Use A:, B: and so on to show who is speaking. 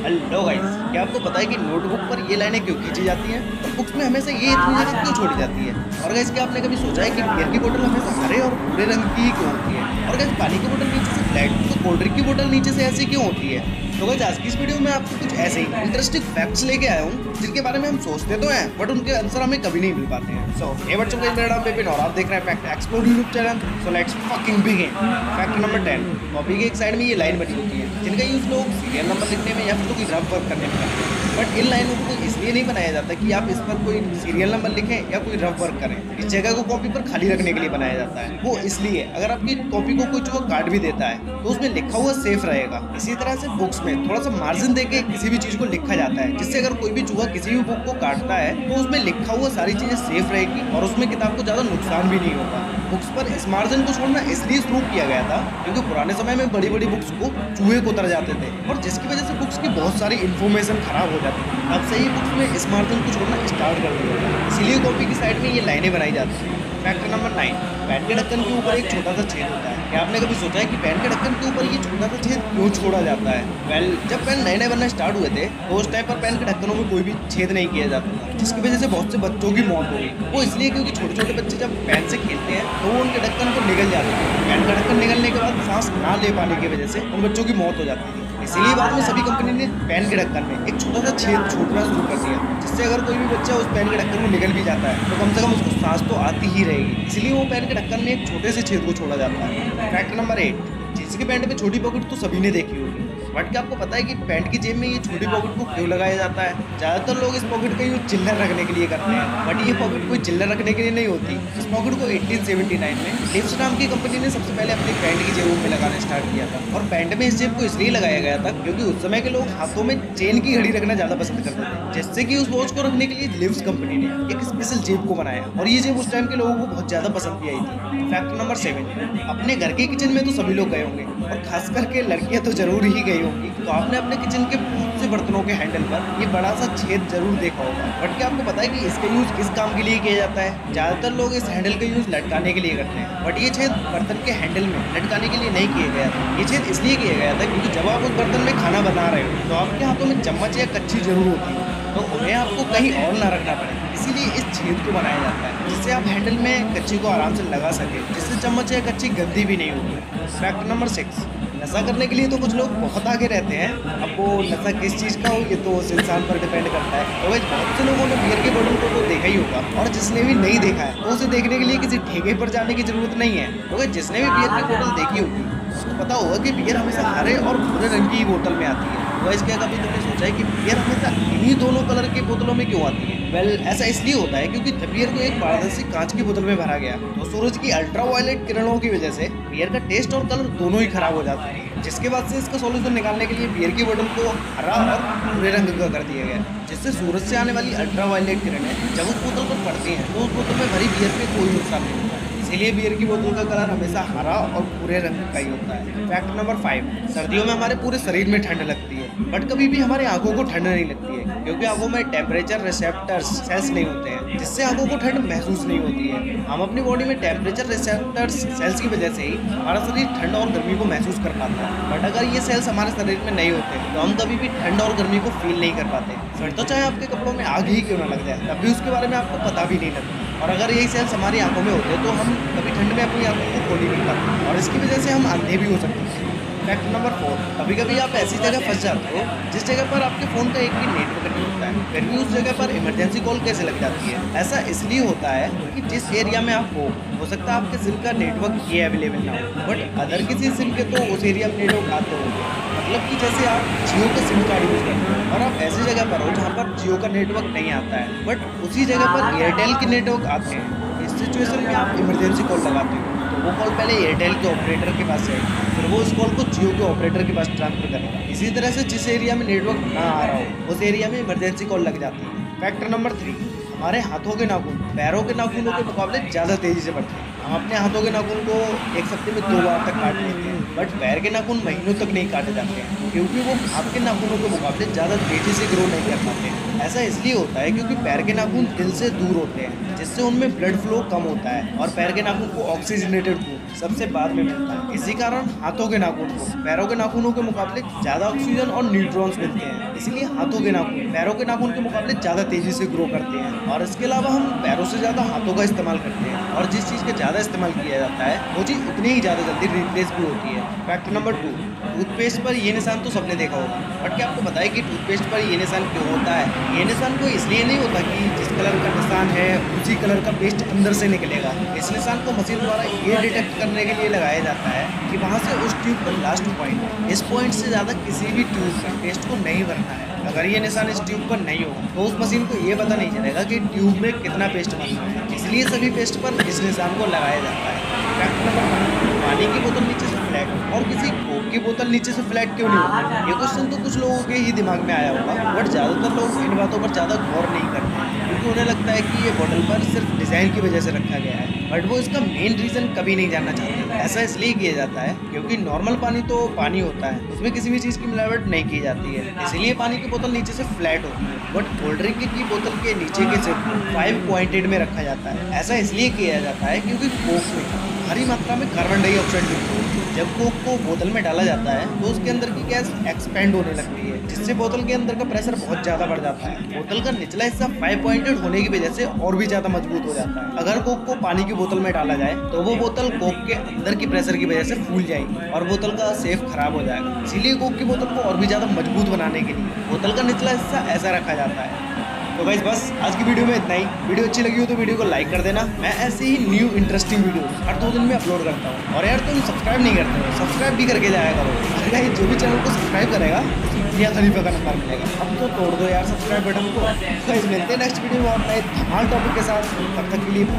A: Hello guys, क्या आपको पता है कि नोटबुक पर ये लाइनें क्यों खींची जाती हैं और बुक्स में हमेशा ये इतनी जगह क्यों छोड़ी जाती है? और गाइस, क्या आपने कभी सोचा है कि बियर की बोतल हमेशा हरे और भूरे रंग की ही क्यों होती है? और गाइस, पानी की बोतल नीचे से ब्लैक तो कोल्ड ड्रिंक की बोतल नीचे से ऐसी क्यों होती है? तो गाइस, आज की इस वीडियो में आपको कुछ ऐसे ही इंटरेस्टिंग फैक्ट्स लेके आया हूँ जिनके बारे में हम सोचते तो हैं बट उनके आंसर हमें कभी नहीं मिल पाते हैं। सो हे बच्चों, मेरा नाम विपिन और आप देख रहे हैं fact explore YouTube channel. So let's fucking begin. Fact number 10। Copy के एक साइड में ये लाइन बनी होती है जिनका यूज लोग सीरियल नंबर लिखने में या फिर कोई रफ वर्क करने में करते हैं। बट इन लाइनों को इसलिए नहीं बनाया जाता कि आप इस पर कोई सीरियल नंबर लिखें या कोई रफ वर्क करें। इस जगह को कॉपी पर खाली रखने के लिए बनाया जाता है। वो इसलिए अगर आपकी कॉपी को कोई जो काट भी देता है तो उसमें लिखा हुआ सेफ रहेगा। इसी तरह से बुक्स में थोड़ा सा मार्जिन देके किसी भी चीज को लिखा जाता है जिससे अगर कोई भी चूहा किसी भी बुक को काटता है तो उसमें लिखा हुआ सारी चीजें सेफ रहेगी और उसमें किताब को ज्यादा नुकसान भी नहीं होगा। बुक्स पर इस मार्जिन को छोड़ना इसलिए शुरू किया गया था क्योंकि पुराने समय में बड़ी बड़ी बुक्स को चूहे को उतर जाते थे और जिसकी वजह से बुक्स की बहुत सारी इन्फॉर्मेशन खराब हो जाती थी। अब से ही बुक्स में इस मार्जिन को छोड़ना स्टार्ट कर दिया, इसीलिए कॉपी की साइड में ये लाइनें बनाई जाती हैं। Fact number 9। पेन के ढक्कन के ऊपर एक छोटा सा छेद होता है। क्या आपने कभी सोचा है कि पेन के ढक्कन के ऊपर ये छोटा सा छेद क्यों छोड़ा जाता है? वेल, जब पेन नए नए बनना स्टार्ट हुए थे तो उस टाइम पर पेन के ढक्कनों में कोई भी छेद नहीं किया जाता था, जिसकी वजह से बहुत से बच्चों की मौत हो गई। वो इसलिए क्योंकि छोटे छोटे बच्चे जब पेन से खेलते हैं तो वो उनके ढक्कन को निगल जाते हैं। पेन का ढक्कन निगलने के बाद सांस ना ले पाने की वजह से उन बच्चों की मौत हो जाती थी। इसीलिए बाद में सभी कंपनी ने पेन के ढक्कन में एक छोटा सा छेद छोड़ना शुरू कर दिया, जिससे अगर कोई भी बच्चा उस पेन के ढक्कन में निगल भी जाता है तो कम से कम उसको सांस तो आती ही रहेगी। इसलिए वो पेन के ढक्कन में एक छोटे से छेद को छोड़ा जाता है। Fact number 8। जींस के पैंट में छोटी पॉकेट तो सभी ने देखी होगी, बट क्या आपको पता है कि पैंट की जेब में ये छोटी पॉकेट को क्यों लगाया जाता है? ज्यादातर लोग इस पॉकेट का यूज चिल्लर रखने के लिए करते हैं, बट ये पॉकेट कोई चिल्लर रखने के लिए नहीं होती। इस पॉकेट को 1879 में लिव्स नाम की कंपनी ने सबसे पहले अपनी पैंट की जेबों में लगाना स्टार्ट किया था। और पैंट में इस जेब को इसलिए लगाया गया था क्योंकि उस समय के लोग हाथों में चेन की घड़ी रखना ज्यादा पसंद करते थे, जिससे कि उस वॉच को रखने के लिए लिव्स कंपनी ने एक स्पेशल जेब को बनाया और ये जेब उस टाइम के लोगों को बहुत ज्यादा पसंद भी आई थी। Fact number 7। अपने घर के किचन में तो सभी लोग गए होंगे और खास करके लड़कियां तो जरूर ही गई होंगी, तो आपने अपने किचन के बहुत से बर्तनों के हैंडल पर ये बड़ा सा छेद जरूर देखा होगा। बट क्या आपको पता है कि इसका यूज किस काम के लिए किया जाता है? ज्यादातर लोग इस हैंडल का यूज लटकाने के लिए करते हैं, बट ये छेद बर्तन के हैंडल में लटकाने के लिए नहीं किया गया था। ये छेद इसलिए किया गया था क्योंकि जब आप उस बर्तन में खाना बना रहे हो तो आपके हाथों में चम्मच या कच्ची जरूर होती है, तो उन्हें आपको कहीं और ना रखना पड़े, इसीलिए इस छेद को बनाया जाता है जिससे आप हैंडल में कच्ची को आराम से लगा सके, जिससे चम्मच या कच्ची गंदी भी नहीं होगी। Fact number 6। नशा करने के लिए तो कुछ लोग बहुत आगे रहते हैं। अब वो नशा किस चीज़ का हो ये तो उस इंसान पर डिपेंड करता है। तो वैसे बहुत से लोगों ने बियर की बोतल को तो देखा ही होगा, और जिसने भी नहीं देखा है तो उसे देखने के लिए किसी ठेके पर जाने की जरूरत नहीं है। तो जिसने भी बियर की बोतल देखी होगी उसको पता होगा कि बियर हमेशा हरे और भूरे रंग की बोतल में आती है। तो इसके कभी तुमने सोचा है कि बियर हमेशा इन्हीं दोनों कलर की बोतलों में क्यों आती है? वेल, ऐसा इसलिए होता है क्योंकि जब बियर को एक पारदर्शी कांच की बोतल में भरा गया तो सूरज की अल्ट्रावायलेट किरणों की वजह से बियर का टेस्ट और कलर दोनों ही खराब हो जाते हैं, जिसके बाद से इसका सॉल्यूशन निकालने के लिए बियर की बोतल को हरा और भूरे रंग का कर दिया गया, जिससे सूरज से आने वाली अल्ट्रावायलेट किरणें जब उस बोतल पर पड़ती हैं तो उस बोतल में भरी बियर पे कोई नुकसान नहीं होता। इसीलिए बियर की बोतल का कलर हमेशा हरा और भूरे रंग का ही होता है। Fact number 5। सर्दियों में हमारे पूरे शरीर में ठंड लगती है, बट कभी भी हमारी आंखों को ठंड नहीं लगती है क्योंकि आंखों में टेम्परेचर रिसेप्टर्स सेल्स नहीं होते हैं, जिससे आंखों को ठंड महसूस नहीं होती है। हम अपनी बॉडी में टेम्परेचर रिसेप्टर्स सेल्स की वजह से ही हमारा शरीर ठंड और गर्मी को महसूस कर पाता है, बट अगर ये सेल्स हमारे शरीर में नहीं होते तो हम कभी भी ठंड और गर्मी को फील नहीं कर पाते। फिर तो चाहे आपके कपड़ों में आग ही क्यों ना लग जाए तब भी उसके बारे में आपको पता भी नहीं लगता। और अगर यही सेल्स हमारी आंखों में होते तो हम कभी ठंड में अपनी आंखों को खोल ही नहीं पाते और इसकी वजह से हम अंधे भी हो सकते हैं। Fact number 4। कभी कभी आप ऐसी जगह फंस जाते हो जिस जगह पर आपके फोन का एक भी नेटवर्क नहीं होता है, फिर भी उस जगह पर इमरजेंसी कॉल कैसे लग जाती है? ऐसा इसलिए होता है कि जिस एरिया में आप हो सकता है आपके सिम का नेटवर्क ये अवेलेबल ना हो, बट अदर किसी सिम के तो उस एरिया में नेटवर्क आते होंगे। मतलब कि जैसे आप जियो का सिम कार्ड यूज करते हो और आप ऐसी जगह पर हो जहाँ पर जियो का नेटवर्क नहीं आता है, बट उसी जगह पर एयरटेल के नेटवर्क आते हैं। इस सिचुएशन में आप इमरजेंसी कॉल लगाते हो तो वो कॉल पहले एयरटेल के ऑपरेटर के पास जाएगी, फिर वो इस कॉल को जियो के ऑपरेटर के पास ट्रांसफर करेगा। इसी तरह से जिस एरिया में नेटवर्क ना आ रहा हो उस एरिया में इमरजेंसी कॉल लग जाती है। Factor number 3। हमारे हाथों के नाखून पैरों के नाखूनों के मुकाबले ज़्यादा तेज़ी से बढ़ते हैं। हम अपने हाथों के नाखून को एक हफ्ते में 2 बार तक काट लेते हैं, बट पैर के नाखून महीनों तक नहीं काटे जाते हैं क्योंकि वो हाथ के नाखूनों के मुकाबले ज़्यादा तेज़ी से ग्रो नहीं कर पाते हैं। ऐसा इसलिए होता है क्योंकि पैर के नाखून दिल से दूर होते हैं, जिससे उनमें ब्लड फ्लो कम होता है और पैर के नाखून को ऑक्सीजनेटेड सबसे बाद में मिलता है। इसी कारण हाथों के नाखून को पैरों के नाखूनों के मुकाबले ज्यादा ऑक्सीजन और न्यूट्रॉन्स मिलते हैं, इसलिए हाथों के नाखून पैरों के नाखून के मुकाबले ज्यादा तेजी से ग्रो करते हैं। और इसके अलावा हम पैरों से ज्यादा हाथों का इस्तेमाल करते हैं, और जिस चीज का ज्यादा इस्तेमाल किया जाता है वो चीज उतनी ही ज्यादा जल्दी रिप्लेस भी होती है। फैक्ट नंबर 2, टूथपेस्ट पर ये निशान तो सबने देखा होगा, बट क्या आपको पता है कि टूथपेस्ट पर ये निशान क्यों होता है? ये निशान कोई इसलिए नहीं होता कि जिस कलर का निशान है उसी कलर का पेस्ट अंदर से निकलेगा। इस निशान को मशीन द्वारा ये डिटेक्ट करने के लिए लगाया जाता है कि वहाँ से उस ट्यूब का लास्ट पॉइंट है, इस पॉइंट से ज़्यादा किसी भी ट्यूब में पेस्ट को नहीं भरना है। अगर ये निशान इस ट्यूब पर नहीं होगा तो उस मशीन को ये पता नहीं चलेगा कि ट्यूब में कितना पेस्ट भरना है, इसलिए सभी पेस्ट पर इस निशान को लगाया जाता है। फैक्ट नंबर 1, पानी की बोतल नीचे से फ्लैट और किसी कोक की बोतल नीचे से फ्लैट क्यों नहीं होती? ये क्वेश्चन तो कुछ लोगों के ही दिमाग में आया होगा, बट ज़्यादातर लोग इन बातों पर ज़्यादा गौर नहीं करते क्योंकि उन्हें लगता है कि ये बोतल पर सिर्फ डिज़ाइन की वजह से रखा गया है, बट वो इसका मेन रीज़न कभी नहीं जानना चाहते। ऐसा इसलिए किया जाता है क्योंकि नॉर्मल पानी तो पानी होता है, उसमें किसी भी चीज़ की मिलावट नहीं की जाती है, इसीलिए पानी की बोतल नीचे से फ्लैट होती है। बट कोल्ड ड्रिंक की बोतल के नीचे के सिर्फ 5 पॉइंटेड में रखा जाता है। ऐसा इसलिए किया जाता है क्योंकि कोक में भारी मात्रा में कार्बन डाइऑक्साइड मिलती है। जब कोक को बोतल में डाला जाता है तो उसके अंदर की गैस एक्सपेंड होने लगती है, जिससे बोतल के अंदर का प्रेशर बहुत ज़्यादा बढ़ जाता है। बोतल का निचला हिस्सा 5 पॉइंटेड होने की वजह से और भी ज़्यादा मजबूत हो जाता है। अगर कोक को पानी की बोतल में डाला जाए तो वो बोतल कोक के अंदर की प्रेशर की वजह से फूल जाएगी और बोतल का सेफ खराब हो जाएगा। इसीलिए कोक की बोतल को और भी ज़्यादा मजबूत बनाने के लिए बोतल का निचला हिस्सा ऐसा रखा जाता है। तो गाइस बस आज की वीडियो में इतना ही। वीडियो अच्छी लगी हो तो वीडियो को लाइक कर देना। मैं ऐसे ही न्यू इंटरेस्टिंग वीडियो हर 2 दिन में अपलोड करता हूँ। और यार तुम सब्सक्राइब नहीं करते हो, सब्सक्राइब भी करके जाया करो। अरे गाइस जो भी चैनल को सब्सक्राइब करेगा मियां खलीफा का नंबर मिलेगा। अब तो तोड़ दो यार सब्सक्राइब बटन को। गाइस मिलते हैं नेक्स्ट वीडियो में और नए धमाल टॉपिक के साथ। तब तक के लिए बाय।